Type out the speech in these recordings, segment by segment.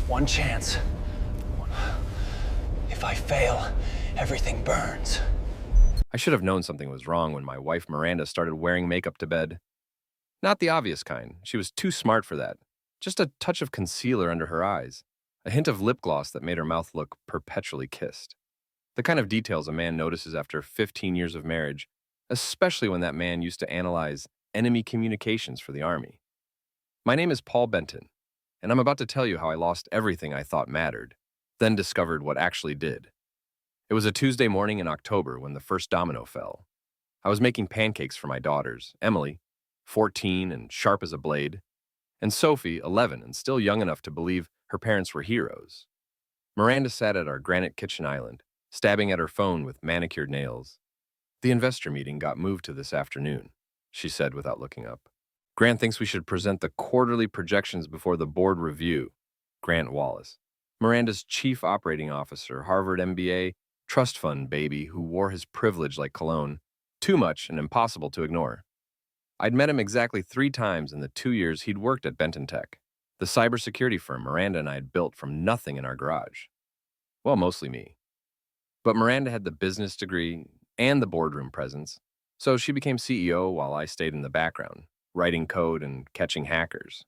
One chance. If I fail, everything burns. I should have known something was wrong when my wife Miranda started wearing makeup to bed. Not the obvious kind. She was too smart for that. Just a touch of concealer under her eyes. A hint of lip gloss that made her mouth look perpetually kissed. The kind of details a man notices after 15 years of marriage, especially when that man used to analyze enemy communications for the Army. My name is Paul Benton, and I'm about to tell you how I lost everything I thought mattered, then discovered what actually did. It was a Tuesday morning in October when the first domino fell. I was making pancakes for my daughters, Emily, 14 and sharp as a blade, and Sophie, 11 and still young enough to believe her parents were heroes. Miranda sat at our granite kitchen island, stabbing at her phone with manicured nails. The investor meeting got moved to this afternoon, she said without looking up. Grant thinks we should present the quarterly projections before the board review. Grant Wallace, Miranda's chief operating officer, Harvard MBA, trust fund baby who wore his privilege like cologne, too much and impossible to ignore. I'd met him exactly 3 times in the 2 years he'd worked at Benton Tech, the cybersecurity firm Miranda and I had built from nothing in our garage. Well, mostly me. But Miranda had the business degree and the boardroom presence, so she became CEO while I stayed in the background, writing code and catching hackers.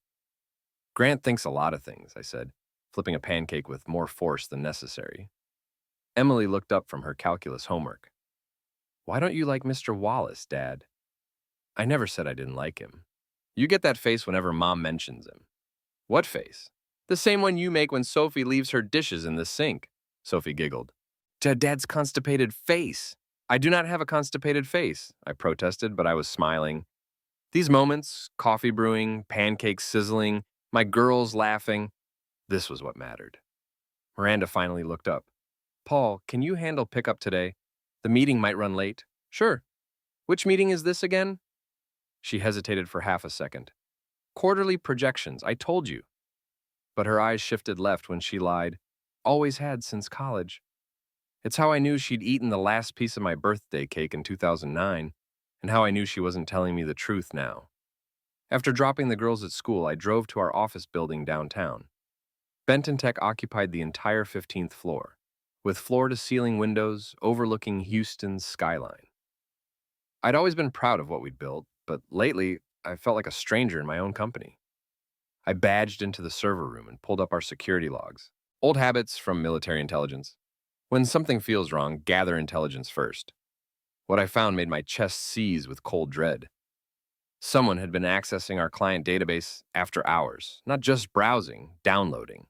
Grant thinks a lot of things, I said, flipping a pancake with more force than necessary. Emily looked up from her calculus homework. Why don't you like Mr. Wallace, Dad? I never said I didn't like him. You get that face whenever Mom mentions him. What face? The same one you make when Sophie leaves her dishes in the sink, Sophie giggled. Dad's constipated face. I do not have a constipated face, I protested, but I was smiling. These moments, coffee brewing, pancakes sizzling, my girls laughing, this was what mattered. Miranda finally looked up. Paul, can you handle pickup today? The meeting might run late. Sure. Which meeting is this again? She hesitated for half a second. Quarterly projections, I told you. But her eyes shifted left when she lied. Always had since college. It's how I knew she'd eaten the last piece of my birthday cake in 2009, and how I knew she wasn't telling me the truth now. After dropping the girls at school, I drove to our office building downtown. Benton Tech occupied the entire 15th floor, with floor-to-ceiling windows overlooking Houston's skyline. I'd always been proud of what we'd built, but lately, I felt like a stranger in my own company. I badged into the server room and pulled up our security logs. Old habits from military intelligence. When something feels wrong, gather intelligence first. What I found made my chest seize with cold dread. Someone had been accessing our client database after hours, not just browsing, downloading.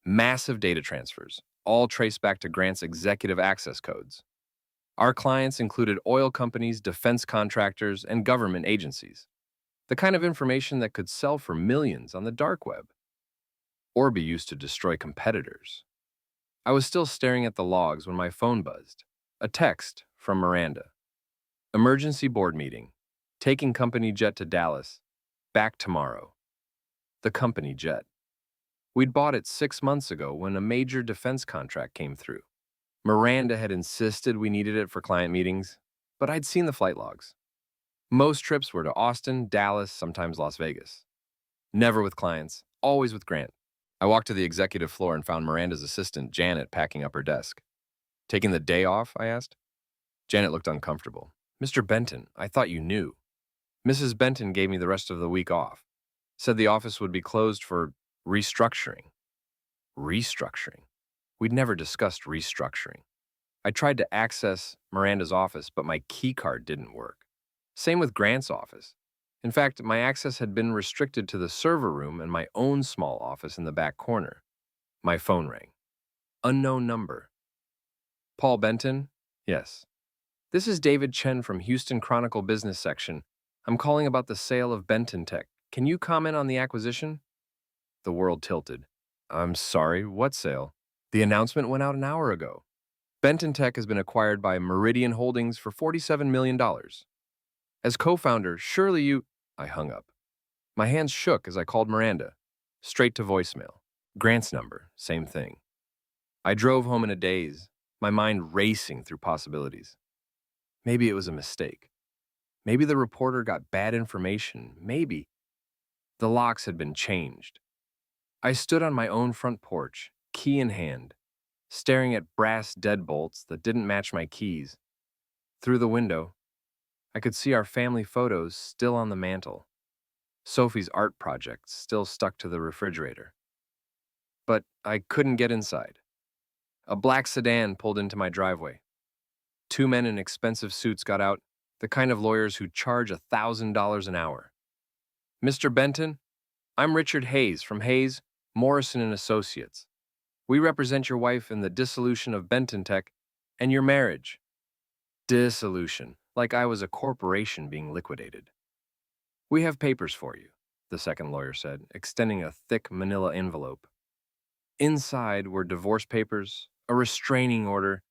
Massive data transfers, all traced back to Grant's executive access codes. Our clients included oil companies, defense contractors, and government agencies. The kind of information that could sell for millions on the dark web, or be used to destroy competitors. I was still staring at the logs when my phone buzzed. A text from Miranda. Emergency board meeting. Taking company jet to Dallas. Back tomorrow. The company jet. We'd bought it 6 months ago when a major defense contract came through. Miranda had insisted we needed it for client meetings, but I'd seen the flight logs. Most trips were to Austin, Dallas, sometimes Las Vegas. Never with clients, always with Grant. I walked to the executive floor and found Miranda's assistant, Janet, packing up her desk. Taking the day off, I asked. Janet looked uncomfortable. Mr. Benton, I thought you knew. Mrs. Benton gave me the rest of the week off. Said the office would be closed for restructuring. Restructuring? We'd never discussed restructuring. I tried to access Miranda's office, but my key card didn't work. Same with Grant's office. In fact, my access had been restricted to the server room and my own small office in the back corner. My phone rang. Unknown number. Paul Benton? Yes. This is David Chen from Houston Chronicle Business Section. I'm calling about the sale of Benton Tech. Can you comment on the acquisition? The world tilted. I'm sorry, what sale? The announcement went out an hour ago. Benton Tech has been acquired by Meridian Holdings for $47 million. As co-founder, surely you... I hung up. My hands shook as I called Miranda. Straight to voicemail. Grant's number, same thing. I drove home in a daze, my mind racing through possibilities. Maybe it was a mistake. Maybe the reporter got bad information. Maybe the locks had been changed. I stood on my own front porch, key in hand, staring at brass deadbolts that didn't match my keys. Through the window, I could see our family photos still on the mantel, Sophie's art project still stuck to the refrigerator. But I couldn't get inside. A black sedan pulled into my driveway. Two men in expensive suits got out, the kind of lawyers who charge $1,000 an hour. Mr. Benton, I'm Richard Hayes from Hayes, Morrison and Associates. We represent your wife in the dissolution of Benton Tech and your marriage. Dissolution, like I was a corporation being liquidated. We have papers for you, the second lawyer said, extending a thick manila envelope. Inside were divorce papers, a restraining order,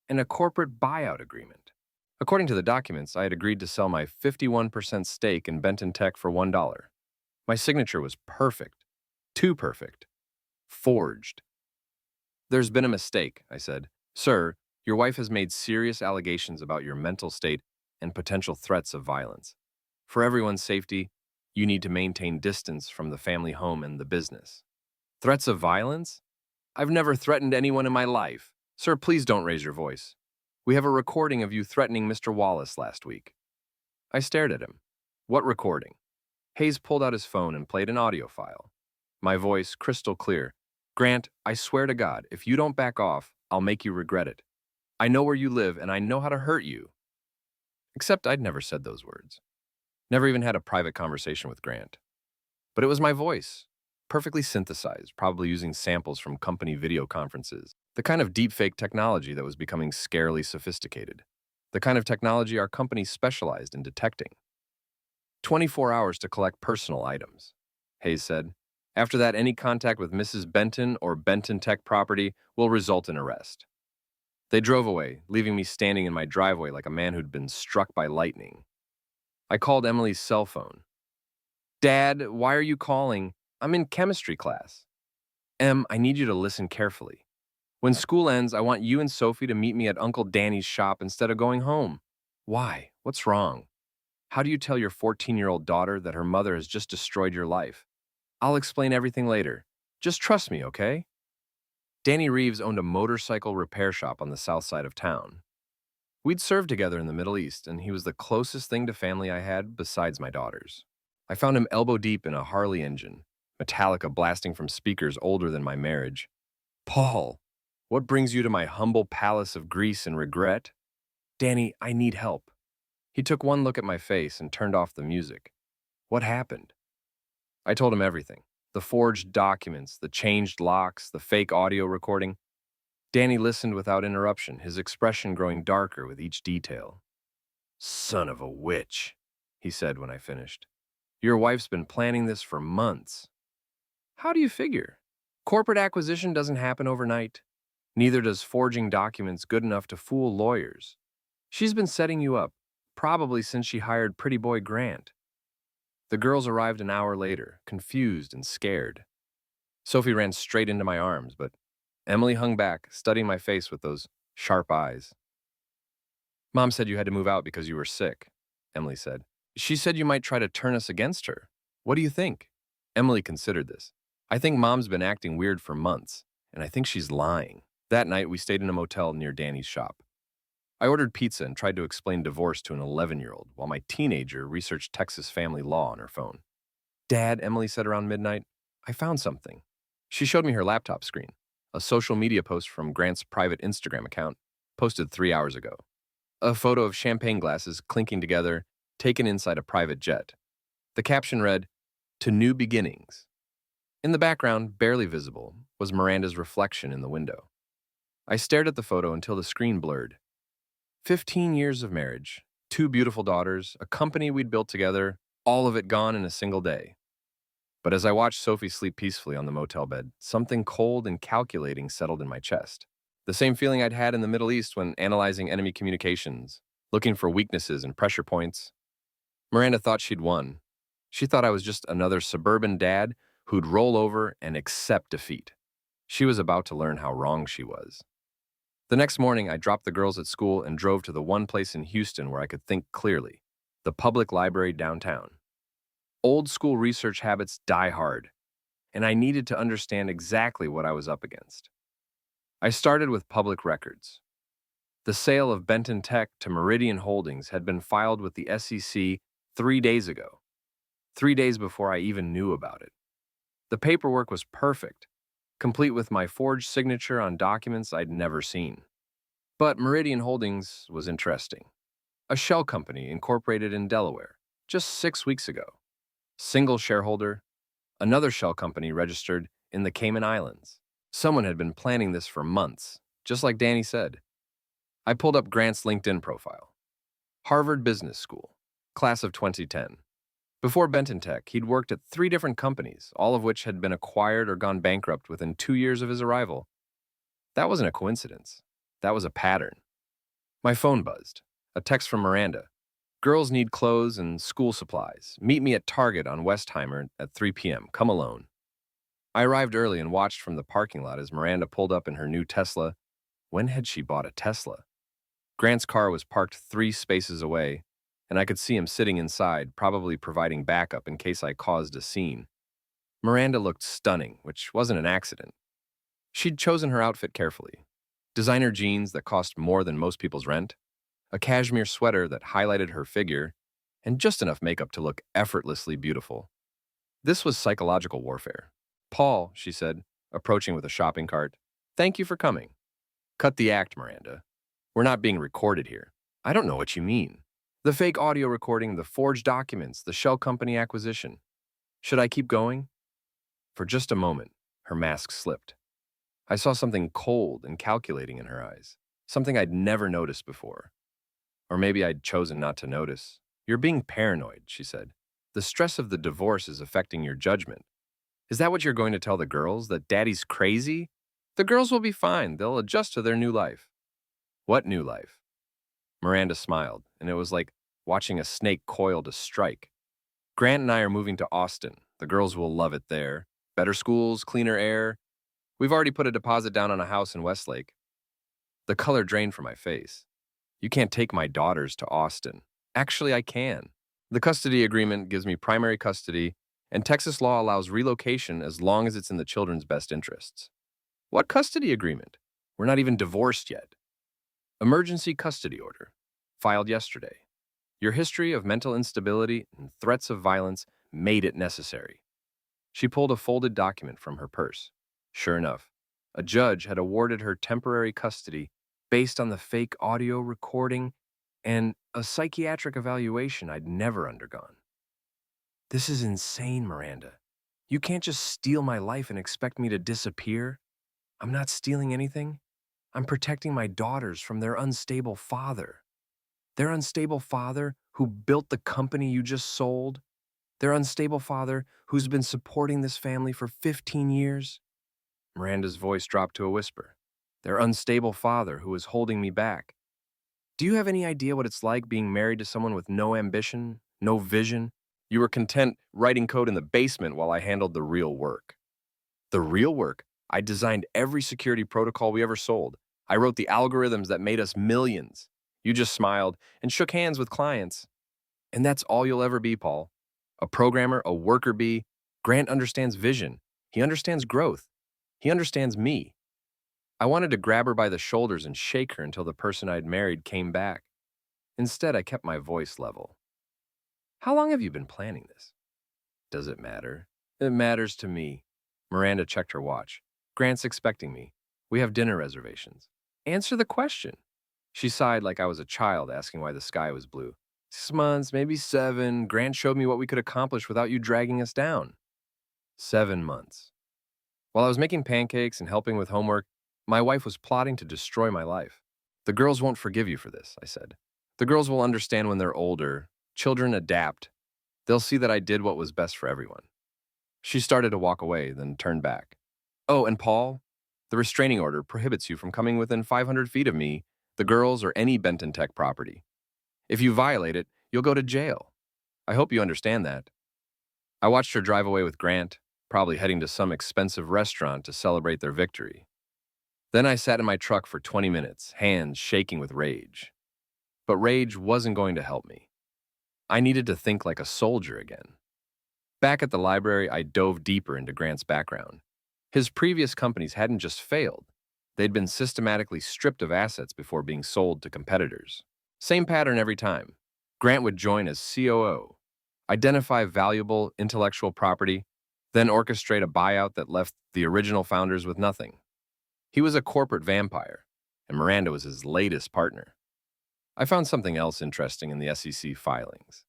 and a corporate buyout agreement. According to the documents, I had agreed to sell my 51% stake in Benton Tech for $1. My signature was perfect. Too perfect. Forged. There's been a mistake, I said. Sir, your wife has made serious allegations about your mental state and potential threats of violence. For everyone's safety, you need to maintain distance from the family home and the business. Threats of violence? I've never threatened anyone in my life. Sir, please don't raise your voice. We have a recording of you threatening Mr. Wallace last week. I stared at him. What recording? Hayes pulled out his phone and played an audio file. My voice crystal clear. Grant, I swear to God, if you don't back off, I'll make you regret it. I know where you live and I know how to hurt you. Except I'd never said those words. Never even had a private conversation with Grant. But it was my voice, perfectly synthesized, probably using samples from company video conferences. The kind of deepfake technology that was becoming scarily sophisticated. The kind of technology our company specialized in detecting. 24 hours to collect personal items, Hayes said. After that, any contact with Mrs. Benton or Benton Tech property will result in arrest. They drove away, leaving me standing in my driveway like a man who'd been struck by lightning. I called Emily's cell phone. Dad, why are you calling? I'm in chemistry class. Em, I need you to listen carefully. When school ends, I want you and Sophie to meet me at Uncle Danny's shop instead of going home. Why? What's wrong? How do you tell your 14-year-old daughter that her mother has just destroyed your life? I'll explain everything later. Just trust me, okay? Danny Reeves owned a motorcycle repair shop on the south side of town. We'd served together in the Middle East, and he was the closest thing to family I had besides my daughters. I found him elbow deep in a Harley engine, Metallica blasting from speakers older than my marriage. Paul, what brings you to my humble palace of grease and regret? Danny, I need help. He took one look at my face and turned off the music. What happened? I told him everything. The forged documents, the changed locks, the fake audio recording. Danny listened without interruption, his expression growing darker with each detail. Son of a witch, he said when I finished. Your wife's been planning this for months. How do you figure? Corporate acquisition doesn't happen overnight. Neither does forging documents good enough to fool lawyers. She's been setting you up, probably since she hired Pretty Boy Grant. The girls arrived an hour later, confused and scared. Sophie ran straight into my arms, but Emily hung back, studying my face with those sharp eyes. Mom said you had to move out because you were sick, Emily said. She said you might try to turn us against her. What do you think? Emily considered this. I think Mom's been acting weird for months, and I think she's lying. That night, we stayed in a motel near Danny's shop. I ordered pizza and tried to explain divorce to an 11-year-old, while my teenager researched Texas family law on her phone. Dad, Emily said around midnight, I found something. She showed me her laptop screen, a social media post from Grant's private Instagram account, posted 3 hours ago. A photo of champagne glasses clinking together, taken inside a private jet. The caption read, "To new beginnings." In the background, barely visible, was Miranda's reflection in the window. I stared at the photo until the screen blurred. 15 years of marriage, 2 beautiful daughters, a company we'd built together, all of it gone in a single day. But as I watched Sophie sleep peacefully on the motel bed, something cold and calculating settled in my chest. The same feeling I'd had in the Middle East when analyzing enemy communications, looking for weaknesses and pressure points. Miranda thought she'd won. She thought I was just another suburban dad who'd roll over and accept defeat. She was about to learn how wrong she was. The next morning, I dropped the girls at school and drove to the one place in Houston where I could think clearly, the public library downtown. Old school research habits die hard. and I needed to understand exactly what I was up against. I started with public records. The sale of Benton Tech to Meridian Holdings had been filed with the SEC 3 days ago, 3 days before I even knew about it. The paperwork was perfect, complete with my forged signature on documents I'd never seen. But Meridian Holdings was interesting. A shell company incorporated in Delaware just 6 weeks ago. Single shareholder, another shell company registered in the Cayman Islands. Someone had been planning this for months, just like Danny said. I pulled up Grant's LinkedIn profile. Harvard Business School, class of 2010. Before Benton Tech, he'd worked at 3 different companies, all of which had been acquired or gone bankrupt within 2 years of his arrival. That wasn't a coincidence. That was a pattern. My phone buzzed. A text from Miranda. Girls need clothes and school supplies. Meet me at Target on Westheimer at 3 p.m. Come alone. I arrived early and watched from the parking lot as Miranda pulled up in her new Tesla. When had she bought a Tesla? Grant's car was parked 3 spaces away, and I could see him sitting inside, probably providing backup in case I caused a scene. Miranda looked stunning, which wasn't an accident. She'd chosen her outfit carefully. Designer jeans that cost more than most people's rent, a cashmere sweater that highlighted her figure, and just enough makeup to look effortlessly beautiful. This was psychological warfare. Paul, she said, approaching with a shopping cart. Thank you for coming. Cut the act, Miranda. We're not being recorded here. I don't know what you mean. The fake audio recording, the forged documents, the shell company acquisition. Should I keep going? For just a moment, her mask slipped. I saw something cold and calculating in her eyes, something I'd never noticed before. Or maybe I'd chosen not to notice. You're being paranoid, she said. The stress of the divorce is affecting your judgment. Is that what you're going to tell the girls, that Daddy's crazy? The girls will be fine. They'll adjust to their new life. What new life? Miranda smiled, and it was like watching a snake coil to strike. Grant and I are moving to Austin. The girls will love it there. Better schools, cleaner air. We've already put a deposit down on a house in Westlake. The color drained from my face. You can't take my daughters to Austin. Actually, I can. The custody agreement gives me primary custody, and Texas law allows relocation as long as it's in the children's best interests. What custody agreement? We're not even divorced yet. Emergency custody order, filed yesterday. Your history of mental instability and threats of violence made it necessary. She pulled a folded document from her purse. Sure enough, a judge had awarded her temporary custody based on the fake audio recording and a psychiatric evaluation I'd never undergone. This is insane, Miranda. You can't just steal my life and expect me to disappear. I'm not stealing anything. I'm protecting my daughters from their unstable father. Their unstable father who built the company you just sold. Their unstable father who's been supporting this family for 15 years. Miranda's voice dropped to a whisper. Their unstable father who is holding me back. Do you have any idea what it's like being married to someone with no ambition, no vision? You were content writing code in the basement while I handled the real work. The real work? I designed every security protocol we ever sold. I wrote the algorithms that made us millions. You just smiled and shook hands with clients. And that's all you'll ever be, Paul. A programmer, a worker bee. Grant understands vision. He understands growth. He understands me. I wanted to grab her by the shoulders and shake her until the person I'd married came back. Instead, I kept my voice level. How long have you been planning this? Does it matter? It matters to me. Miranda checked her watch. Grant's expecting me. We have dinner reservations. Answer the question. She sighed like I was a child asking why the sky was blue. 6 months, maybe 7. Grant showed me what we could accomplish without you dragging us down. 7 months. While I was making pancakes and helping with homework, my wife was plotting to destroy my life. The girls won't forgive you for this, I said. The girls will understand when they're older. Children adapt. They'll see that I did what was best for everyone. She started to walk away, then turned back. Oh, and Paul, the restraining order prohibits you from coming within 500 feet of me, the girls, or any Benton Tech property. If you violate it, you'll go to jail. I hope you understand that. I watched her drive away with Grant, probably heading to some expensive restaurant to celebrate their victory. Then I sat in my truck for 20 minutes, hands shaking with rage. But rage wasn't going to help me. I needed to think like a soldier again. Back at the library, I dove deeper into Grant's background. His previous companies hadn't just failed, they'd been systematically stripped of assets before being sold to competitors. Same pattern every time. Grant would join as COO, identify valuable intellectual property, then orchestrate a buyout that left the original founders with nothing. He was a corporate vampire, and Miranda was his latest partner. I found something else interesting in the SEC filings.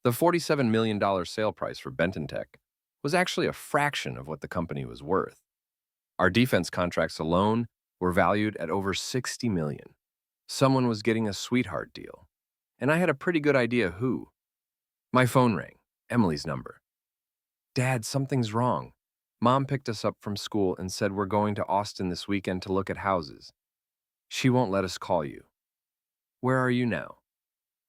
The $47 million sale price for Benton Tech was actually a fraction of what the company was worth. Our defense contracts alone were valued at over $60 million. Someone was getting a sweetheart deal, and I had a pretty good idea who. My phone rang, Emily's number. Dad, something's wrong. Mom picked us up from school and said we're going to Austin this weekend to look at houses. She won't let us call you. Where are you now?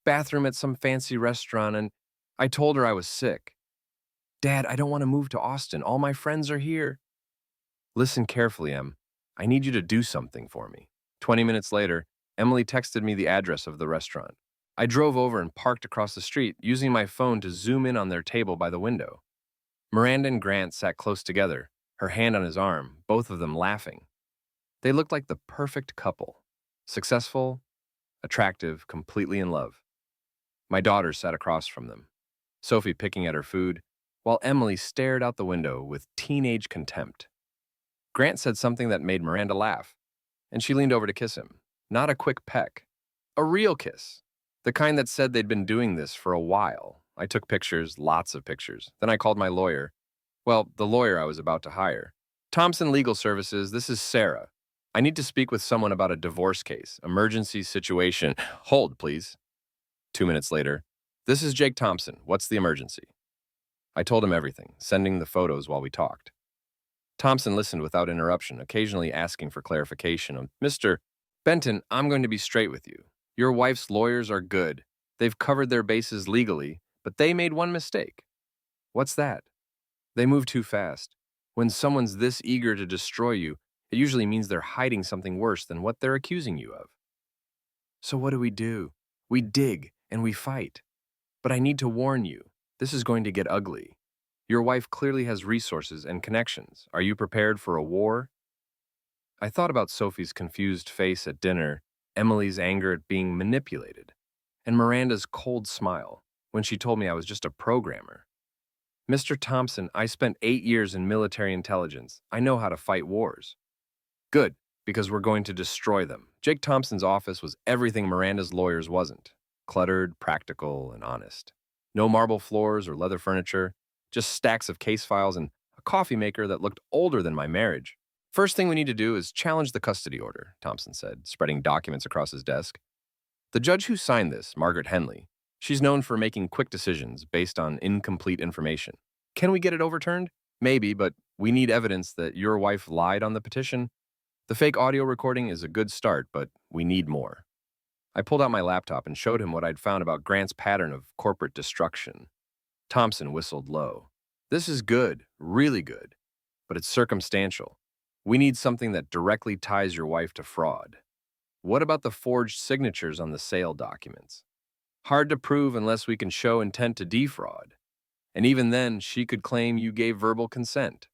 Bathroom at some fancy restaurant, and I told her I was sick. Dad, I don't want to move to Austin. All my friends are here. Listen carefully, Em. I need you to do something for me. 20 minutes later, Emily texted me the address of the restaurant. I drove over and parked across the street, using my phone to zoom in on their table by the window. Miranda and Grant sat close together, her hand on his arm, both of them laughing. They looked like the perfect couple. Successful, attractive, completely in love. My daughter sat across from them, Sophie picking at her food, while Emily stared out the window with teenage contempt. Grant said something that made Miranda laugh, and she leaned over to kiss him. Not a quick peck. A real kiss. The kind that said they'd been doing this for a while. I took pictures, lots of pictures. Then I called my lawyer. Well, the lawyer I was about to hire. Thompson Legal Services, this is Sarah. I need to speak with someone about a divorce case, emergency situation. Hold, please. 2 minutes later, this is Jake Thompson. What's the emergency? I told him everything, sending the photos while we talked. Thompson listened without interruption, occasionally asking for clarification. Mr. Benton, I'm going to be straight with you. Your wife's lawyers are good. They've covered their bases legally, but they made one mistake. What's that? They move too fast. When someone's this eager to destroy you, it usually means they're hiding something worse than what they're accusing you of. So what do? We dig and we fight. But I need to warn you, this is going to get ugly. Your wife clearly has resources and connections. Are you prepared for a war? I thought about Sophie's confused face at dinner, Emily's anger at being manipulated, and Miranda's cold smile when she told me I was just a programmer. Mr. Thompson, I spent 8 years in military intelligence. I know how to fight wars. Good, because we're going to destroy them. Jake Thompson's office was everything Miranda's lawyers wasn't. Cluttered, practical, and honest. No marble floors or leather furniture, just stacks of case files and a coffee maker that looked older than my marriage. First thing we need to do is challenge the custody order, Thompson said, spreading documents across his desk. The judge who signed this, Margaret Henley, she's known for making quick decisions based on incomplete information. Can we get it overturned? Maybe, but we need evidence that your wife lied on the petition. The fake audio recording is a good start, but we need more. I pulled out my laptop and showed him what I'd found about Grant's pattern of corporate destruction. Thompson whistled low. This is good, really good, but it's circumstantial. We need something that directly ties your wife to fraud. What about the forged signatures on the sale documents? Hard to prove unless we can show intent to defraud. And even then, she could claim you gave verbal consent.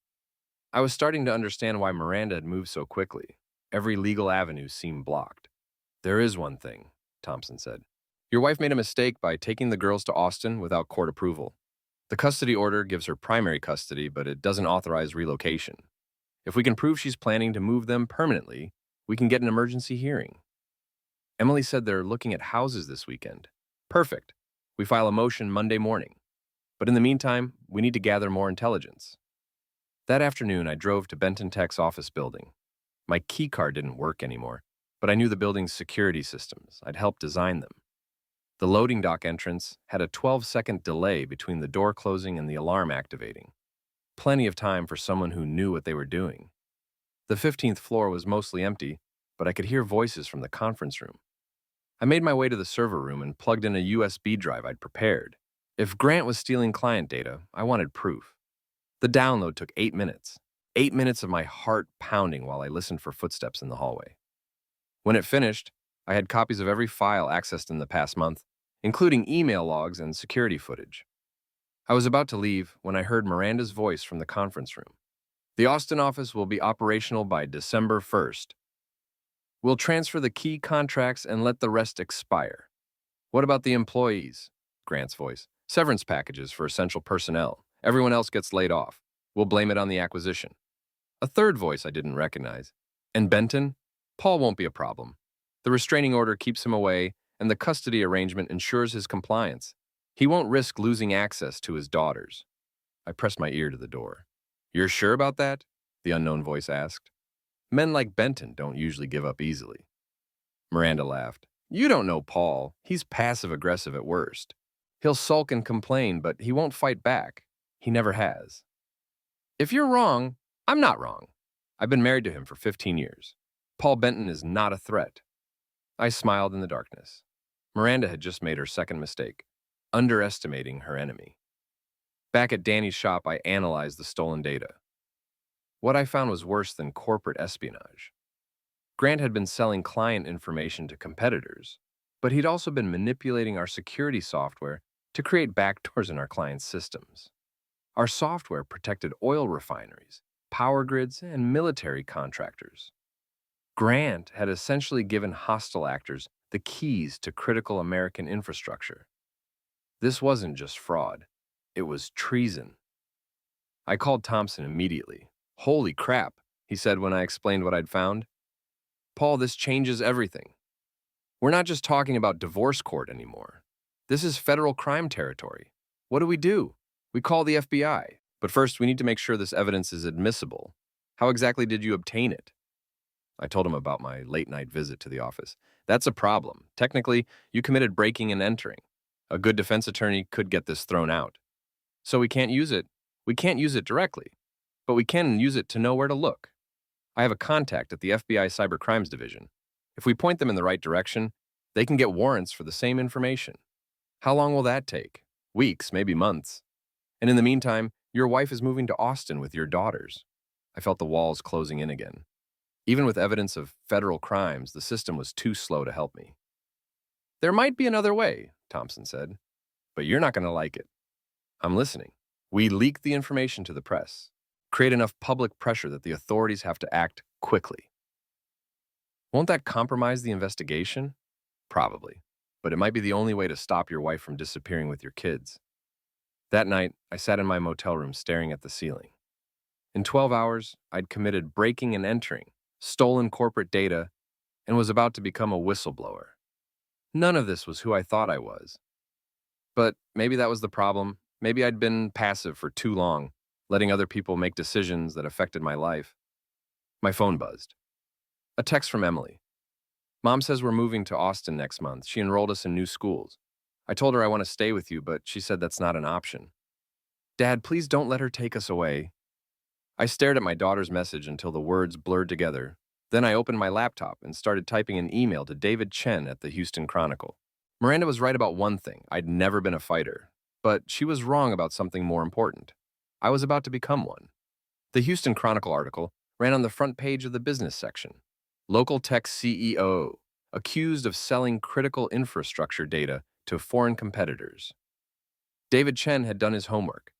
I was starting to understand why Miranda had moved so quickly. Every legal avenue seemed blocked. There is one thing, Thompson said. Your wife made a mistake by taking the girls to Austin without court approval. The custody order gives her primary custody, but it doesn't authorize relocation. If we can prove she's planning to move them permanently, we can get an emergency hearing. Emily said they're looking at houses this weekend. Perfect. We file a motion Monday morning. But in the meantime, we need to gather more intelligence. That afternoon, I drove to Benton Tech's office building. My key card didn't work anymore, but I knew the building's security systems. I'd helped design them. The loading dock entrance had a 12-second delay between the door closing and the alarm activating. Plenty of time for someone who knew what they were doing. The 15th floor was mostly empty, but I could hear voices from the conference room. I made my way to the server room and plugged in a USB drive I'd prepared. If Grant was stealing client data, I wanted proof. The download took 8 minutes. 8 minutes of my heart pounding while I listened for footsteps in the hallway. When it finished, I had copies of every file accessed in the past month, including email logs and security footage. I was about to leave when I heard Miranda's voice from the conference room. The Austin office will be operational by December 1st. We'll transfer the key contracts and let the rest expire. What about the employees? Grant's voice. Severance packages for essential personnel. Everyone else gets laid off. We'll blame it on the acquisition. A third voice I didn't recognize. And Benton? Paul won't be a problem. The restraining order keeps him away, and the custody arrangement ensures his compliance. He won't risk losing access to his daughters. I pressed my ear to the door. You're sure about that? The unknown voice asked. Men like Benton don't usually give up easily. Miranda laughed. You don't know Paul. He's passive-aggressive at worst. He'll sulk and complain, but he won't fight back. He never has. If you're wrong, I'm not wrong. I've been married to him for 15 years. Paul Benton is not a threat. I smiled in the darkness. Miranda had just made her second mistake, underestimating her enemy. Back at Danny's shop, I analyzed the stolen data. What I found was worse than corporate espionage. Grant had been selling client information to competitors, but he'd also been manipulating our security software to create backdoors in our clients' systems. Our software protected oil refineries, power grids, and military contractors. Grant had essentially given hostile actors the keys to critical American infrastructure. This wasn't just fraud, it was treason. I called Thompson immediately. Holy crap, he said when I explained what I'd found. Paul, this changes everything. We're not just talking about divorce court anymore. This is federal crime territory. What do? We call the FBI. But first, we need to make sure this evidence is admissible. How exactly did you obtain it? I told him about my late-night visit to the office. That's a problem. Technically, you committed breaking and entering. A good defense attorney could get this thrown out. So we can't use it. We can't use it directly, but we can use it to know where to look. I have a contact at the FBI Cyber Crimes Division. If we point them in the right direction, they can get warrants for the same information. How long will that take? Weeks, maybe months. And in the meantime, your wife is moving to Austin with your daughters. I felt the walls closing in again. Even with evidence of federal crimes, the system was too slow to help me. There might be another way, Thompson said, but you're not going to like it. I'm listening. We leak the information to the press, create enough public pressure that the authorities have to act quickly. Won't that compromise the investigation? Probably, but it might be the only way to stop your wife from disappearing with your kids. That night, I sat in my motel room staring at the ceiling. In 12 hours, I'd committed breaking and entering, stolen corporate data, and was about to become a whistleblower. None of this was who I thought I was. But maybe that was the problem. Maybe I'd been passive for too long, letting other people make decisions that affected my life. My phone buzzed. A text from Emily. Mom says we're moving to Austin next month. She enrolled us in new schools. I told her I want to stay with you, but she said that's not an option. Dad, please don't let her take us away. I stared at my daughter's message until the words blurred together. Then I opened my laptop and started typing an email to David Chen at the Houston Chronicle. Miranda was right about one thing. I'd never been a fighter. But she was wrong about something more important. I was about to become one. The Houston Chronicle article ran on the front page of the business section. Local tech CEO accused of selling critical infrastructure data to foreign competitors. David Chen had done his homework.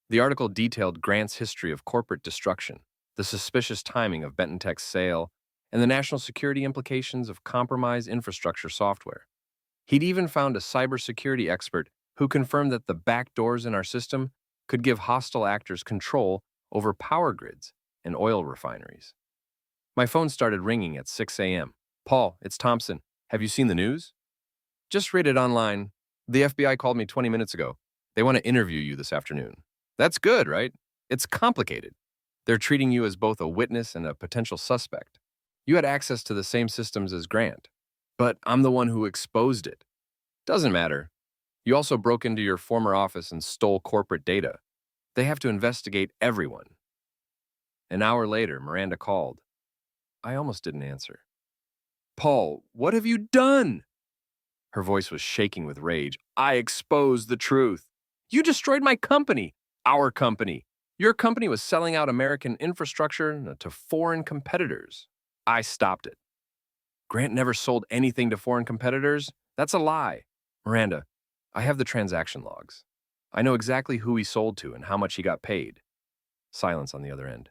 The article detailed Grant's history of corporate destruction, the suspicious timing of Benton Tech's sale, and the national security implications of compromised infrastructure software. He'd even found a cybersecurity expert who confirmed that the back doors in our system could give hostile actors control over power grids and oil refineries. My phone started ringing at 6 a.m. Paul, it's Thompson. Have you seen the news? Just read it online. The FBI called me 20 minutes ago. They want to interview you this afternoon. That's good, right? It's complicated. They're treating you as both a witness and a potential suspect. You had access to the same systems as Grant, but I'm the one who exposed it. Doesn't matter. You also broke into your former office and stole corporate data. They have to investigate everyone. An hour later, Miranda called. I almost didn't answer. Paul, what have you done? Her voice was shaking with rage. I exposed the truth. You destroyed my company. Our company. Your company was selling out American infrastructure to foreign competitors. I stopped it. Grant never sold anything to foreign competitors? That's a lie. Miranda, I have the transaction logs. I know exactly who he sold to and how much he got paid. Silence on the other end.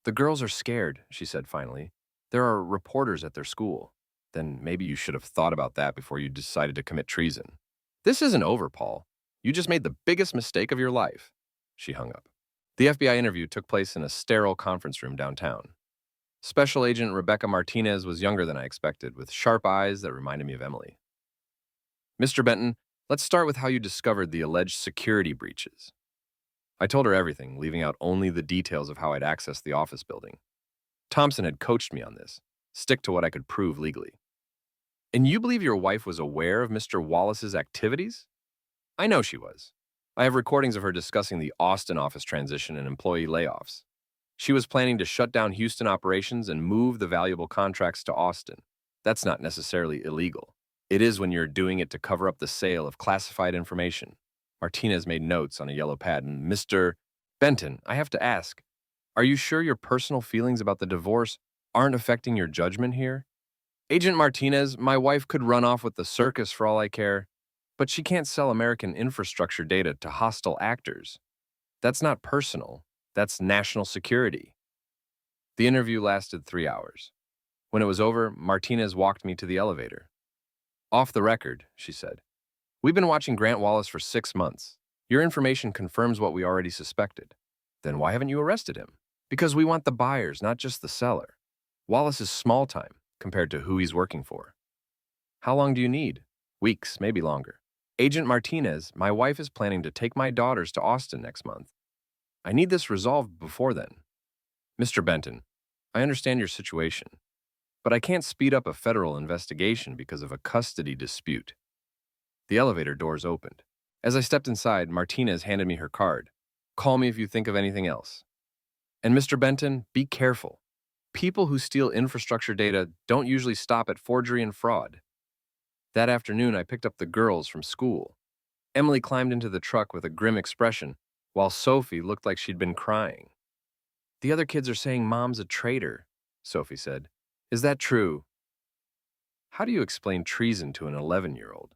The girls are scared, she said finally. There are reporters at their school. Then maybe you should have thought about that before you decided to commit treason. This isn't over, Paul. You just made the biggest mistake of your life. She hung up. The FBI interview took place in a sterile conference room downtown. Special Agent Rebecca Martinez was younger than I expected, with sharp eyes that reminded me of Emily. Mr. Benton, let's start with how you discovered the alleged security breaches. I told her everything, leaving out only the details of how I'd accessed the office building. Thompson had coached me on this. Stick to what I could prove legally. And you believe your wife was aware of Mr. Wallace's activities? I know she was. I have recordings of her discussing the Austin office transition and employee layoffs. She was planning to shut down Houston operations and move the valuable contracts to Austin. That's not necessarily illegal. It is when you're doing it to cover up the sale of classified information. Martinez made notes on a yellow pad, and Mr. Benton, I have to ask, are you sure your personal feelings about the divorce aren't affecting your judgment here? Agent Martinez, my wife could run off with the circus for all I care, but she can't sell American infrastructure data to hostile actors. That's not personal. That's national security. The interview lasted 3 hours. When it was over, Martinez walked me to the elevator. Off the record, she said. We've been watching Grant Wallace for 6 months. Your information confirms what we already suspected. Then why haven't you arrested him? Because we want the buyers, not just the seller. Wallace is small time compared to who he's working for. How long do you need? Weeks, maybe longer. Agent Martinez, my wife is planning to take my daughters to Austin next month. I need this resolved before then. Mr. Benton, I understand your situation, but I can't speed up a federal investigation because of a custody dispute. The elevator doors opened. As I stepped inside, Martinez handed me her card. Call me if you think of anything else. And Mr. Benton, be careful. People who steal infrastructure data don't usually stop at forgery and fraud. That afternoon, I picked up the girls from school. Emily climbed into the truck with a grim expression, while Sophie looked like she'd been crying. The other kids are saying Mom's a traitor, Sophie said. Is that true? How do you explain treason to an 11-year-old?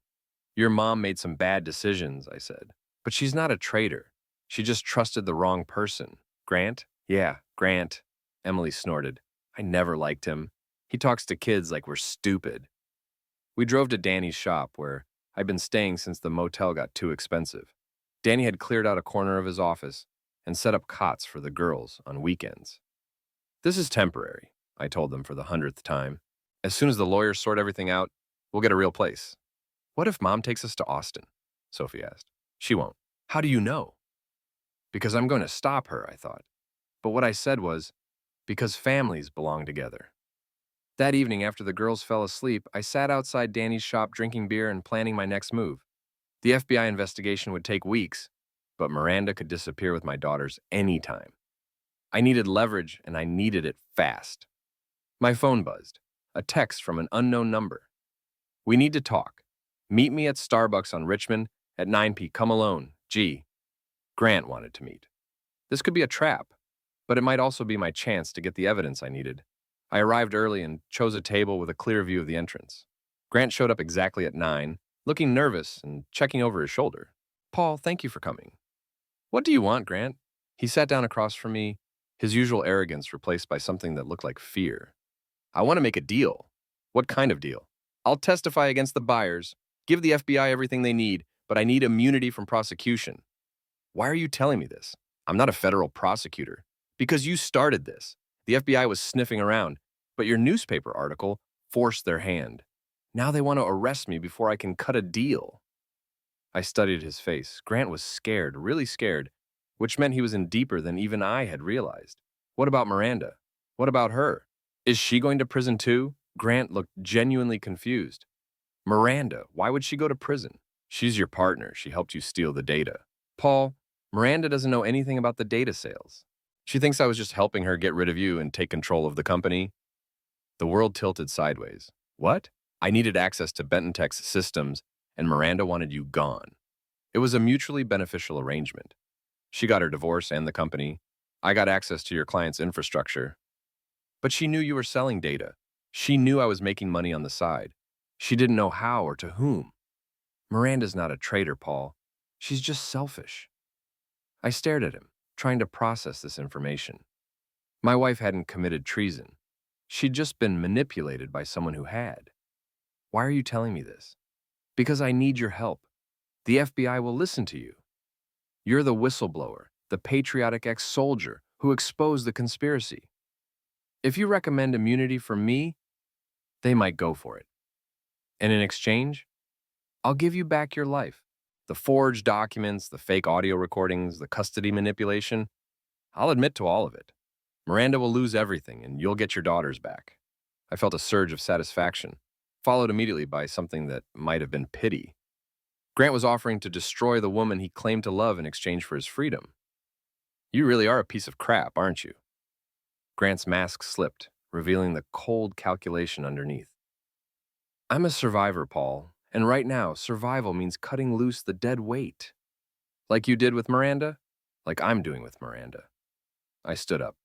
Your mom made some bad decisions, I said. But she's not a traitor. She just trusted the wrong person. Grant? Yeah, Grant. Emily snorted. I never liked him. He talks to kids like we're stupid. We drove to Danny's shop, where I'd been staying since the motel got too expensive. Danny had cleared out a corner of his office and set up cots for the girls on weekends. This is temporary, I told them for the 100th time. As soon as the lawyers sort everything out, we'll get a real place. What if Mom takes us to Austin? Sophie asked. She won't. How do you know? Because I'm going to stop her, I thought. But what I said was, because families belong together. That evening, after the girls fell asleep, I sat outside Danny's shop drinking beer and planning my next move. The FBI investigation would take weeks, but Miranda could disappear with my daughters anytime. I needed leverage, and I needed it fast. My phone buzzed. A text from an unknown number. We need to talk. Meet me at Starbucks on Richmond at 9 p. Come alone. G. Grant wanted to meet. This could be a trap, but it might also be my chance to get the evidence I needed. I arrived early and chose a table with a clear view of the entrance. Grant showed up exactly at 9, looking nervous and checking over his shoulder. Paul, thank you for coming. What do you want, Grant? He sat down across from me, his usual arrogance replaced by something that looked like fear. I want to make a deal. What kind of deal? I'll testify against the buyers, give the FBI everything they need, but I need immunity from prosecution. Why are you telling me this? I'm not a federal prosecutor. Because you started this. The FBI was sniffing around, but your newspaper article forced their hand. Now they want to arrest me before I can cut a deal. I studied his face. Grant was scared, really scared, which meant he was in deeper than even I had realized. What about Miranda? What about her? Is she going to prison too? Grant looked genuinely confused. Miranda, why would she go to prison? She's your partner. She helped you steal the data. Paul, Miranda doesn't know anything about the data sales. She thinks I was just helping her get rid of you and take control of the company. The world tilted sideways. What? I needed access to Benton Tech's systems, and Miranda wanted you gone. It was a mutually beneficial arrangement. She got her divorce and the company. I got access to your client's infrastructure. But she knew you were selling data. She knew I was making money on the side. She didn't know how or to whom. Miranda's not a traitor, Paul. She's just selfish. I stared at him, trying to process this information. My wife hadn't committed treason. She'd just been manipulated by someone who had. Why are you telling me this? Because I need your help. The FBI will listen to you. You're the whistleblower, the patriotic ex-soldier who exposed the conspiracy. If you recommend immunity for me, they might go for it. And in exchange, I'll give you back your life. The forged documents, the fake audio recordings, the custody manipulation, I'll admit to all of it. Miranda will lose everything, and you'll get your daughters back. I felt a surge of satisfaction, followed immediately by something that might have been pity. Grant was offering to destroy the woman he claimed to love in exchange for his freedom. You really are a piece of crap, aren't you? Grant's mask slipped, revealing the cold calculation underneath. I'm a survivor, Paul, and right now, survival means cutting loose the dead weight. Like you did with Miranda? Like I'm doing with Miranda. I stood up.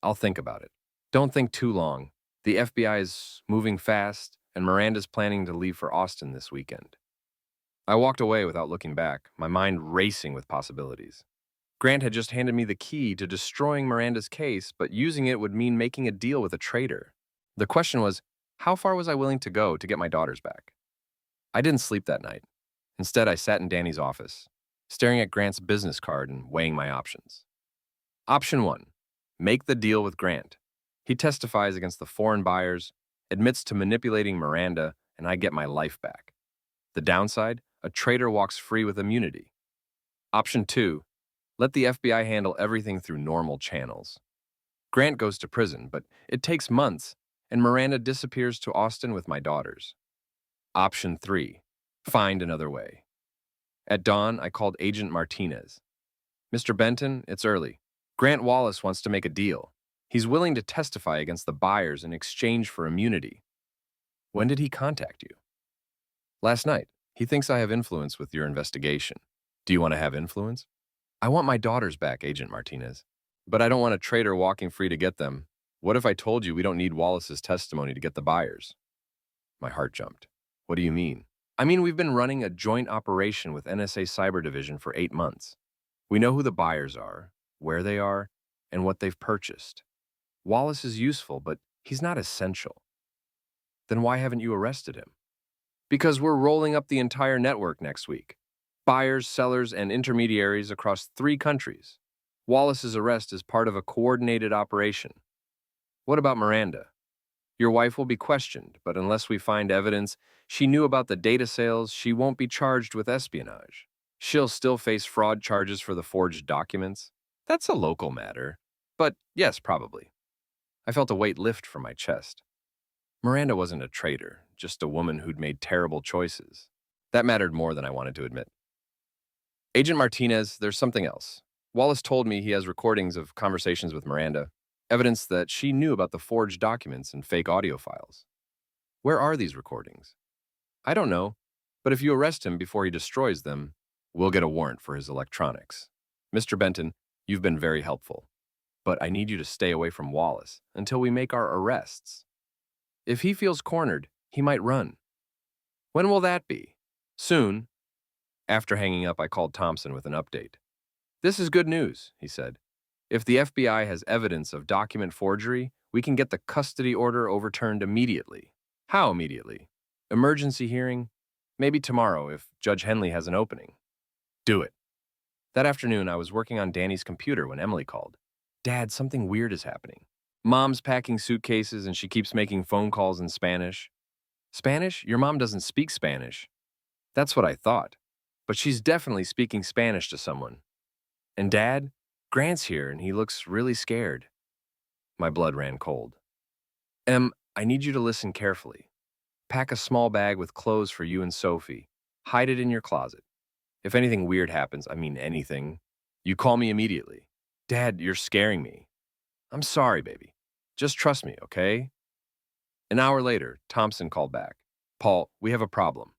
I'll think about it. Don't think too long. The FBI is moving fast, and Miranda's planning to leave for Austin this weekend. I walked away without looking back, my mind racing with possibilities. Grant had just handed me the key to destroying Miranda's case, but using it would mean making a deal with a traitor. The question was, how far was I willing to go to get my daughters back? I didn't sleep that night. Instead, I sat in Danny's office, staring at Grant's business card and weighing my options. Option 1. Make the deal with Grant. He testifies against the foreign buyers, admits to manipulating Miranda, and I get my life back. The downside? A traitor walks free with immunity. Option 2. Let the FBI handle everything through normal channels. Grant goes to prison, but it takes months, and Miranda disappears to Austin with my daughters. Option 3. Find another way. At dawn, I called Agent Martinez. Mr. Benton, it's early. Grant Wallace wants to make a deal. He's willing to testify against the buyers in exchange for immunity. When did he contact you? Last night. He thinks I have influence with your investigation. Do you want to have influence? I want my daughters back, Agent Martinez. But I don't want a traitor walking free to get them. What if I told you we don't need Wallace's testimony to get the buyers? My heart jumped. What do you mean? I mean, we've been running a joint operation with NSA Cyber Division for 8 months. We know who the buyers are, where they are, and what they've purchased. Wallace is useful, but he's not essential. Then why haven't you arrested him? Because we're rolling up the entire network next week. Buyers, sellers, and intermediaries across 3 countries. Wallace's arrest is part of a coordinated operation. What about Miranda? Your wife will be questioned, but unless we find evidence she knew about the data sales, she won't be charged with espionage. She'll still face fraud charges for the forged documents. That's a local matter. But yes, probably. I felt a weight lift from my chest. Miranda wasn't a traitor, just a woman who'd made terrible choices. That mattered more than I wanted to admit. Agent Martinez, there's something else. Wallace told me he has recordings of conversations with Miranda, evidence that she knew about the forged documents and fake audio files. Where are these recordings? I don't know, but if you arrest him before he destroys them, we'll get a warrant for his electronics. Mr. Benton, you've been very helpful, but I need you to stay away from Wallace until we make our arrests. If he feels cornered, he might run. When will that be? Soon. After hanging up, I called Thompson with an update. This is good news, he said. If the FBI has evidence of document forgery, we can get the custody order overturned immediately. How immediately? Emergency hearing? Maybe tomorrow if Judge Henley has an opening. Do it. That afternoon, I was working on Danny's computer when Emily called. Dad, something weird is happening. Mom's packing suitcases and she keeps making phone calls in Spanish. Spanish? Your mom doesn't speak Spanish. That's what I thought. But she's definitely speaking Spanish to someone. And Dad? Grant's here and he looks really scared. My blood ran cold. I need you to listen carefully. Pack a small bag with clothes for you and Sophie. Hide it in your closet. If anything weird happens, I mean anything, you call me immediately. Dad, you're scaring me. I'm sorry, baby. Just trust me, okay? An hour later, Thompson called back. Paul, we have a problem.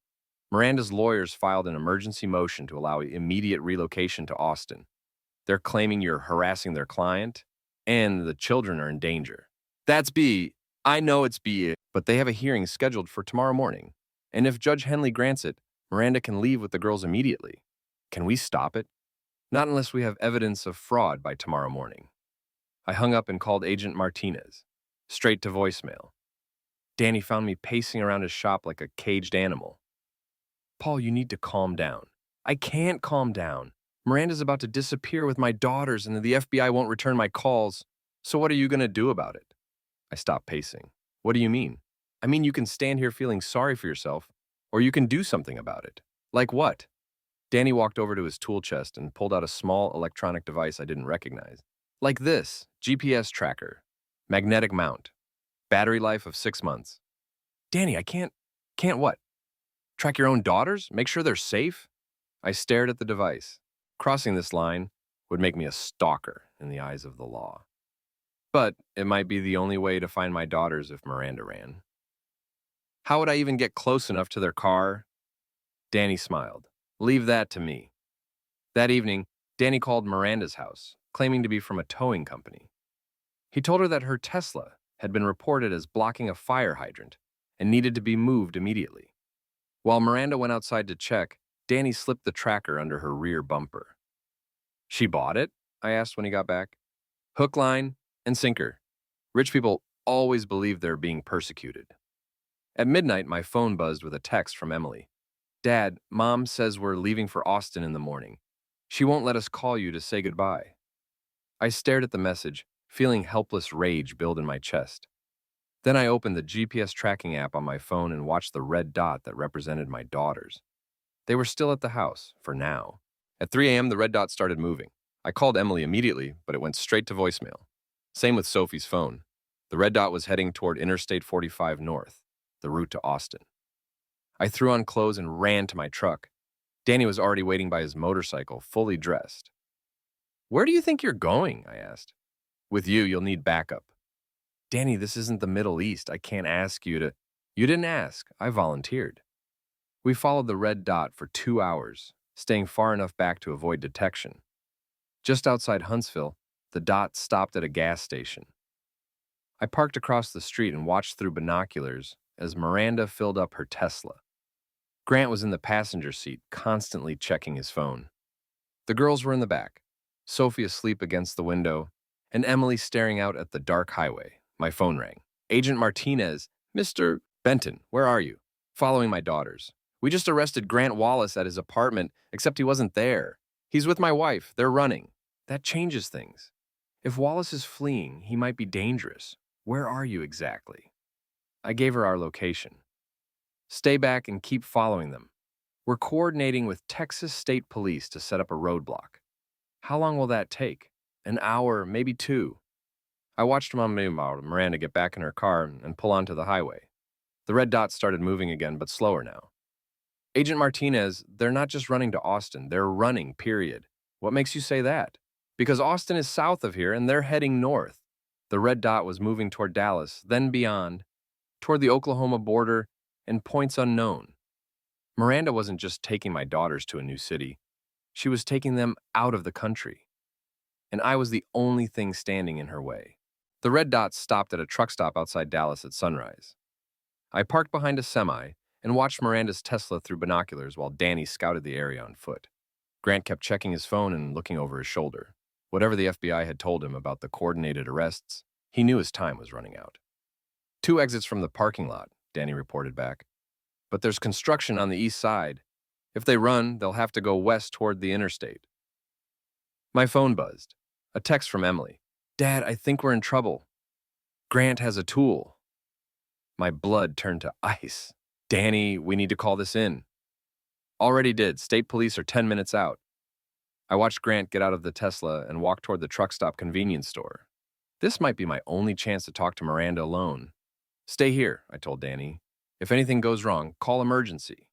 Miranda's lawyers filed an emergency motion to allow immediate relocation to Austin. They're claiming you're harassing their client, and the children are in danger. That's B. I know it's B, but they have a hearing scheduled for tomorrow morning. And if Judge Henley grants it, Miranda can leave with the girls immediately. Can we stop it? Not unless we have evidence of fraud by tomorrow morning. I hung up and called Agent Martinez. Straight to voicemail. Danny found me pacing around his shop like a caged animal. Paul, you need to calm down. I can't calm down. Miranda's about to disappear with my daughters and the FBI won't return my calls. So what are you going to do about it? I stopped pacing. What do you mean? I mean, you can stand here feeling sorry for yourself, or you can do something about it. Like what? Danny walked over to his tool chest and pulled out a small electronic device I didn't recognize. Like this, GPS tracker, magnetic mount, battery life of 6 months. Danny, I can't what? Track your own daughters? Make sure they're safe? I stared at the device. Crossing this line would make me a stalker in the eyes of the law. But it might be the only way to find my daughters if Miranda ran. How would I even get close enough to their car? Danny smiled. Leave that to me. That evening, Danny called Miranda's house, claiming to be from a towing company. He told her that her Tesla had been reported as blocking a fire hydrant and needed to be moved immediately. While Miranda went outside to check, Danny slipped the tracker under her rear bumper. She bought it? I asked when he got back. Hook, line, and sinker. Rich people always believe they're being persecuted. At midnight, my phone buzzed with a text from Emily. Dad, Mom says we're leaving for Austin in the morning. She won't let us call you to say goodbye. I stared at the message, feeling helpless rage build in my chest. Then I opened the GPS tracking app on my phone and watched the red dot that represented my daughters. They were still at the house, for now. At 3 a.m., the red dot started moving. I called Emily immediately, but it went straight to voicemail. Same with Sophie's phone. The red dot was heading toward Interstate 45 North, the route to Austin. I threw on clothes and ran to my truck. Danny was already waiting by his motorcycle, fully dressed. Where do you think you're going? I asked. With you, you'll need backup. Danny, this isn't the Middle East. I can't ask you to... You didn't ask. I volunteered. We followed the red dot for 2 hours, staying far enough back to avoid detection. Just outside Huntsville, the dot stopped at a gas station. I parked across the street and watched through binoculars as Miranda filled up her Tesla. Grant was in the passenger seat, constantly checking his phone. The girls were in the back, Sophie asleep against the window, and Emily staring out at the dark highway. My phone rang. Agent Martinez, Mr. Benton, where are you? Following my daughters. We just arrested Grant Wallace at his apartment, except he wasn't there. He's with my wife. They're running. That changes things. If Wallace is fleeing, he might be dangerous. Where are you exactly? I gave her our location. Stay back and keep following them. We're coordinating with Texas State Police to set up a roadblock. How long will that take? An hour, maybe 2. I watched Miranda get back in her car and pull onto the highway. The red dots started moving again, but slower now. Agent Martinez, they're not just running to Austin, they're running, period. What makes you say that? Because Austin is south of here and they're heading north. The red dot was moving toward Dallas, then beyond, toward the Oklahoma border, and points unknown. Miranda wasn't just taking my daughters to a new city. She was taking them out of the country. And I was the only thing standing in her way. The red dot stopped at a truck stop outside Dallas at sunrise. I parked behind a semi and watched Miranda's Tesla through binoculars while Danny scouted the area on foot. Grant kept checking his phone and looking over his shoulder. Whatever the FBI had told him about the coordinated arrests, he knew his time was running out. 2 exits from the parking lot, Danny reported back. But there's construction on the east side. If they run, they'll have to go west toward the interstate. My phone buzzed. A text from Emily. Dad, I think we're in trouble. Grant has a tool. My blood turned to ice. Danny, we need to call this in. Already did. State police are 10 minutes out. I watched Grant get out of the Tesla and walk toward the truck stop convenience store. This might be my only chance to talk to Miranda alone. Stay here, I told Danny. If anything goes wrong, call emergency.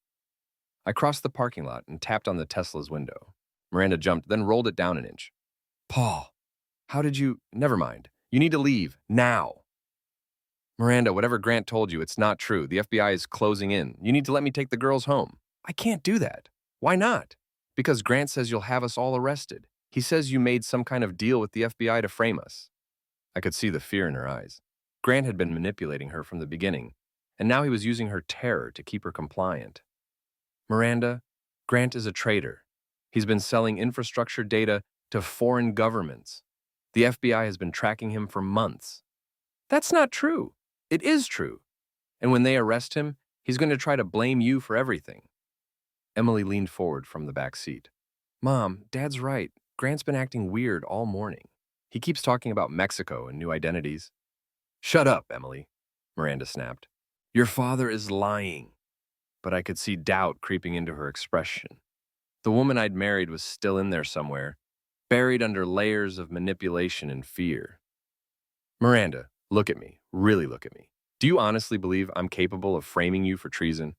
I crossed the parking lot and tapped on the Tesla's window. Miranda jumped, then rolled it down an inch. Paul, how did you... Never mind. You need to leave, now. Miranda, whatever Grant told you, it's not true. The FBI is closing in. You need to let me take the girls home. I can't do that. Why not? Because Grant says you'll have us all arrested. He says you made some kind of deal with the FBI to frame us. I could see the fear in her eyes. Grant had been manipulating her from the beginning, and now he was using her terror to keep her compliant. Miranda, Grant is a traitor. He's been selling infrastructure data to foreign governments. The FBI has been tracking him for months. That's not true. It is true. And when they arrest him, he's going to try to blame you for everything. Emily leaned forward from the back seat. Mom, Dad's right. Grant's been acting weird all morning. He keeps talking about Mexico and new identities. Shut up, Emily, Miranda snapped. Your father is lying. But I could see doubt creeping into her expression. The woman I'd married was still in there somewhere, buried under layers of manipulation and fear. Miranda, look at me. Really look at me. Do you honestly believe I'm capable of framing you for treason?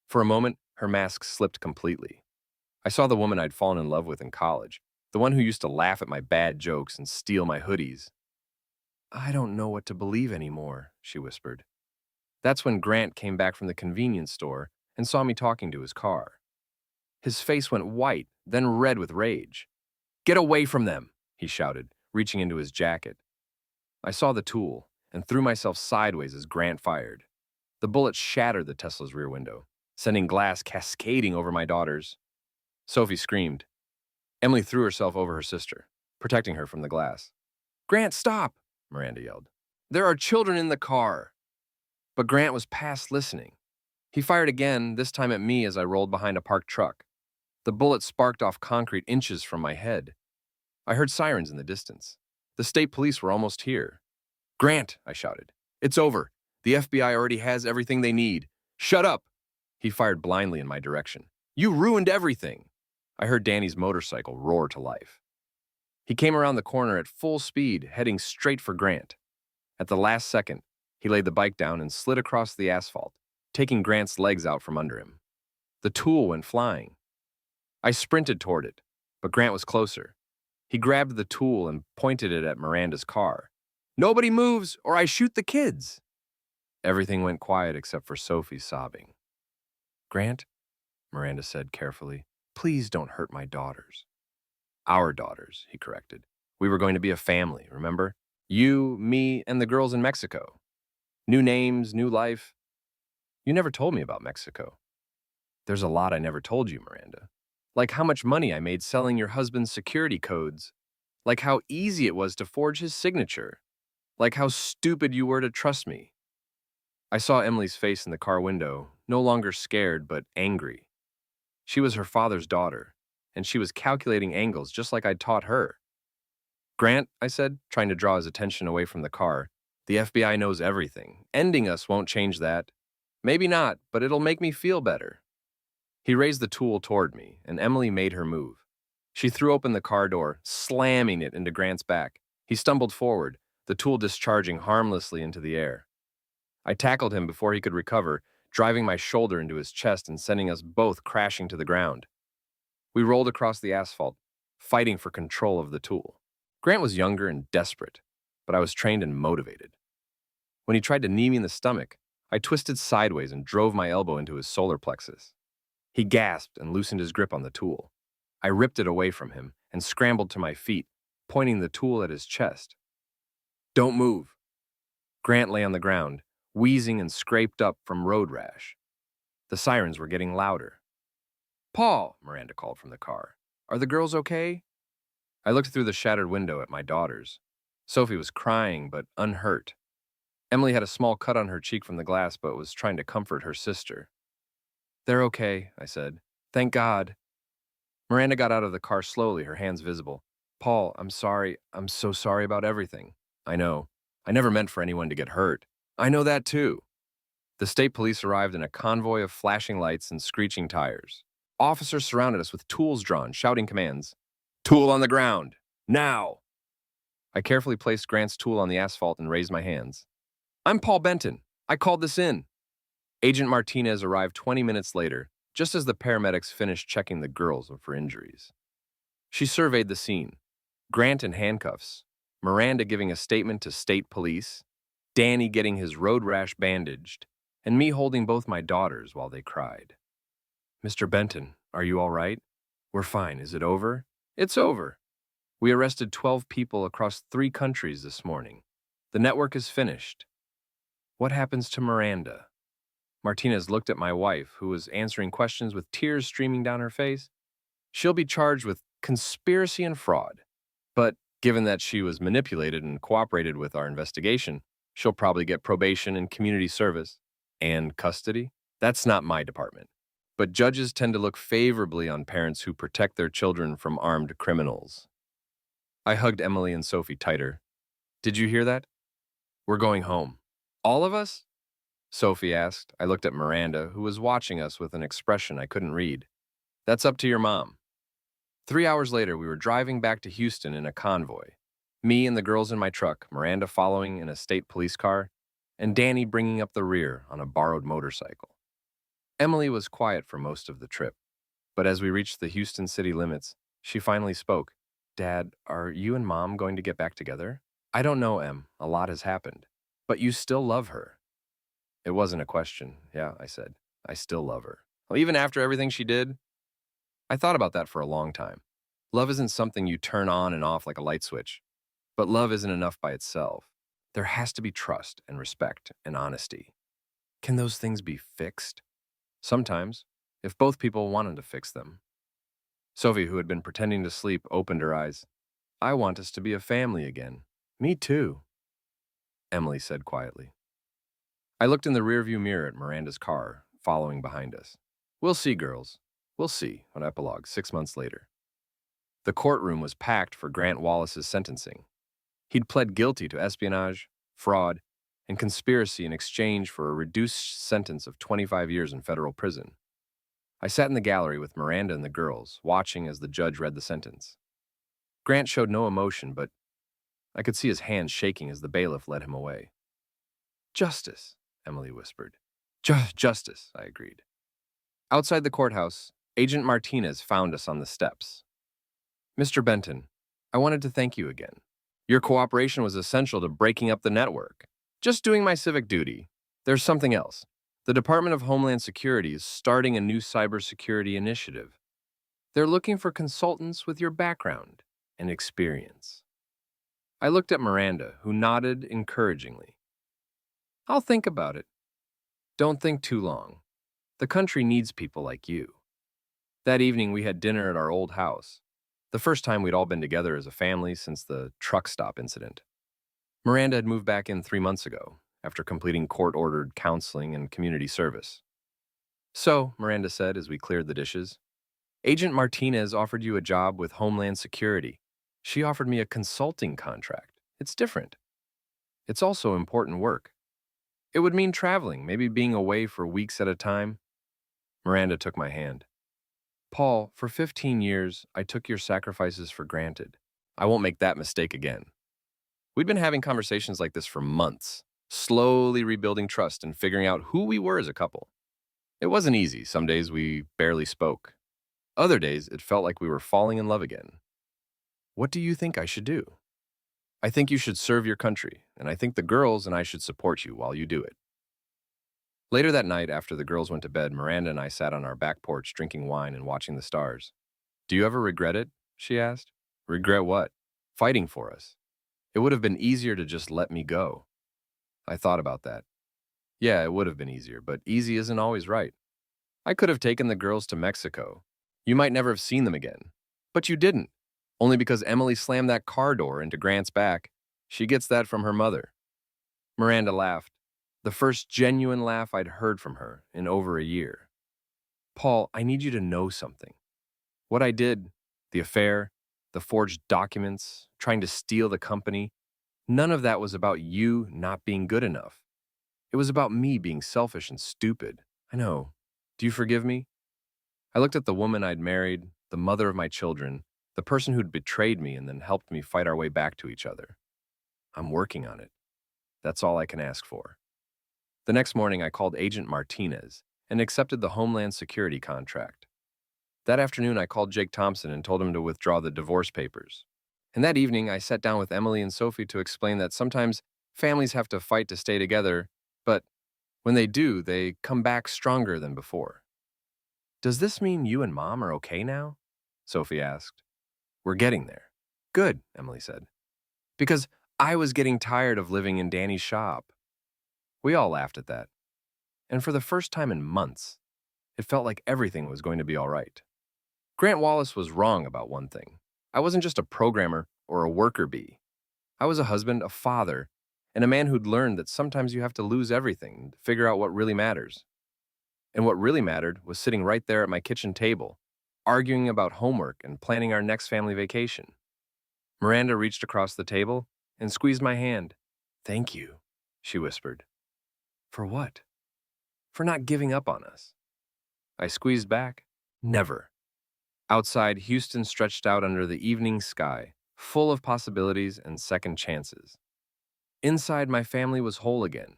For a moment, her mask slipped completely. I saw the woman I'd fallen in love with in college, the one who used to laugh at my bad jokes and steal my hoodies. I don't know what to believe anymore, she whispered. That's when Grant came back from the convenience store and saw me talking to his car. His face went white, then red with rage. Get away from them, he shouted, reaching into his jacket. I saw the tool and threw myself sideways as Grant fired. The bullet shattered the Tesla's rear window, sending glass cascading over my daughters. Sophie screamed. Emily threw herself over her sister, protecting her from the glass. Grant, stop, Miranda yelled. There are children in the car. But Grant was past listening. He fired again, this time at me as I rolled behind a parked truck. The bullet sparked off concrete inches from my head. I heard sirens in the distance. The state police were almost here. Grant, I shouted. It's over. The FBI already has everything they need. Shut up! He fired blindly in my direction. You ruined everything! I heard Danny's motorcycle roar to life. He came around the corner at full speed, heading straight for Grant. At the last second, he laid the bike down and slid across the asphalt, taking Grant's legs out from under him. The tool went flying. I sprinted toward it, but Grant was closer. He grabbed the tool and pointed it at Miranda's car. Nobody moves, or I shoot the kids! Everything went quiet except for Sophie sobbing. Grant, Miranda said carefully, please don't hurt my daughters. Our daughters, he corrected. We were going to be a family, remember? You, me, and the girls in Mexico. New names, new life. You never told me about Mexico. There's a lot I never told you, Miranda. Like how much money I made selling your husband's security codes. Like how easy it was to forge his signature. Like how stupid you were to trust me. I saw Emily's face in the car window, no longer scared but angry. She was her father's daughter, and she was calculating angles just like I'd taught her. Grant, I said, trying to draw his attention away from the car, the FBI knows everything. Ending us won't change that. Maybe not, but it'll make me feel better. He raised the tool toward me, and Emily made her move. She threw open the car door, slamming it into Grant's back. He stumbled forward, the tool discharging harmlessly into the air. I tackled him before he could recover, driving my shoulder into his chest and sending us both crashing to the ground. We rolled across the asphalt, fighting for control of the tool. Grant was younger and desperate, but I was trained and motivated. When he tried to knee me in the stomach, I twisted sideways and drove my elbow into his solar plexus. He gasped and loosened his grip on the tool. I ripped it away from him and scrambled to my feet, pointing the tool at his chest. Don't move. Grant lay on the ground, wheezing and scraped up from road rash. The sirens were getting louder. Paul, Miranda called from the car. Are the girls okay? I looked through the shattered window at my daughters. Sophie was crying, but unhurt. Emily had a small cut on her cheek from the glass, but was trying to comfort her sister. They're okay, I said. Thank God. Miranda got out of the car slowly, her hands visible. Paul, I'm sorry. I'm so sorry about everything. I know. I never meant for anyone to get hurt. I know that too. The state police arrived in a convoy of flashing lights and screeching tires. Officers surrounded us with tools drawn, shouting commands. Tool on the ground. Now! I carefully placed Grant's tool on the asphalt and raised my hands. I'm Paul Benton. I called this in. Agent Martinez arrived 20 minutes later, just as the paramedics finished checking the girls for injuries. She surveyed the scene. Grant in handcuffs, Miranda giving a statement to state police, Danny getting his road rash bandaged, and me holding both my daughters while they cried. Mr. Benton, are you all right? We're fine. Is it over? It's over. We arrested 12 people across 3 countries this morning. The network is finished. What happens to Miranda? Martinez looked at my wife, who was answering questions with tears streaming down her face. She'll be charged with conspiracy and fraud. But given that she was manipulated and cooperated with our investigation, she'll probably get probation and community service and custody. That's not my department. But judges tend to look favorably on parents who protect their children from armed criminals. I hugged Emily and Sophie tighter. Did you hear that? We're going home. All of us? Sophie asked. I looked at Miranda, who was watching us with an expression I couldn't read. That's up to your mom. 3 hours later, we were driving back to Houston in a convoy. Me and the girls in my truck, Miranda following in a state police car, and Danny bringing up the rear on a borrowed motorcycle. Emily was quiet for most of the trip, but as we reached the Houston city limits, she finally spoke. Dad, are you and Mom going to get back together? I don't know, Em. A lot has happened. But you still love her. It wasn't a question. Yeah, I said. I still love her. Well, even after everything she did, I thought about that for a long time. Love isn't something you turn on and off like a light switch. But love isn't enough by itself. There has to be trust and respect and honesty. Can those things be fixed? Sometimes, if both people wanted to fix them. Sophie, who had been pretending to sleep, opened her eyes. I want us to be a family again. Me too, Emily said quietly. I looked in the rearview mirror at Miranda's car, following behind us. We'll see, girls. We'll see, an epilogue 6 months later. The courtroom was packed for Grant Wallace's sentencing. He'd pled guilty to espionage, fraud, and conspiracy in exchange for a reduced sentence of 25 years in federal prison. I sat in the gallery with Miranda and the girls, watching as the judge read the sentence. Grant showed no emotion, but I could see his hands shaking as the bailiff led him away. Justice, Emily whispered. Justice, I agreed. Outside the courthouse, Agent Martinez found us on the steps. Mr. Benton, I wanted to thank you again. Your cooperation was essential to breaking up the network. Just doing my civic duty. There's something else. The Department of Homeland Security is starting a new cybersecurity initiative. They're looking for consultants with your background and experience. I looked at Miranda, who nodded encouragingly. I'll think about it. Don't think too long. The country needs people like you. That evening, we had dinner at our old house, the first time we'd all been together as a family since the truck stop incident. Miranda had moved back in 3 months ago, after completing court-ordered counseling and community service. So, Miranda said as we cleared the dishes, Agent Martinez offered you a job with Homeland Security. She offered me a consulting contract. It's different. It's also important work. It would mean traveling, maybe being away for weeks at a time. Miranda took my hand. Paul, for 15 years, I took your sacrifices for granted. I won't make that mistake again. We'd been having conversations like this for months, slowly rebuilding trust and figuring out who we were as a couple. It wasn't easy. Some days we barely spoke. Other days, it felt like we were falling in love again. What do you think I should do? I think you should serve your country, and I think the girls and I should support you while you do it. Later that night, after the girls went to bed, Miranda and I sat on our back porch drinking wine and watching the stars. Do you ever regret it? She asked. Regret what? Fighting for us. It would have been easier to just let me go. I thought about that. Yeah, it would have been easier, but easy isn't always right. I could have taken the girls to Mexico. You might never have seen them again. But you didn't. Only because Emily slammed that car door into Grant's back. She gets that from her mother. Miranda laughed. The first genuine laugh I'd heard from her in over a year. Paul, I need you to know something. What I did, the affair, the forged documents, trying to steal the company, none of that was about you not being good enough. It was about me being selfish and stupid. I know. Do you forgive me? I looked at the woman I'd married, the mother of my children, the person who'd betrayed me and then helped me fight our way back to each other. I'm working on it. That's all I can ask for. The next morning, I called Agent Martinez and accepted the Homeland Security contract. That afternoon, I called Jake Thompson and told him to withdraw the divorce papers. And that evening, I sat down with Emily and Sophie to explain that sometimes families have to fight to stay together, but when they do, they come back stronger than before. Does this mean you and Mom are okay now? Sophie asked. We're getting there. Good, Emily said. Because I was getting tired of living in Danny's shop. We all laughed at that. And for the first time in months, it felt like everything was going to be all right. Grant Wallace was wrong about one thing. I wasn't just a programmer or a worker bee. I was a husband, a father, and a man who'd learned that sometimes you have to lose everything to figure out what really matters. And what really mattered was sitting right there at my kitchen table, arguing about homework and planning our next family vacation. Miranda reached across the table and squeezed my hand. "Thank you," she whispered. "For what?" "For not giving up on us." I squeezed back. "Never." Outside, Houston stretched out under the evening sky, full of possibilities and second chances. Inside, my family was whole again,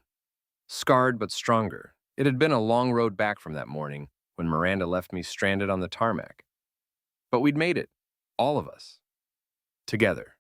scarred but stronger. It had been a long road back from that morning when Miranda left me stranded on the tarmac. But we'd made it, all of us, together.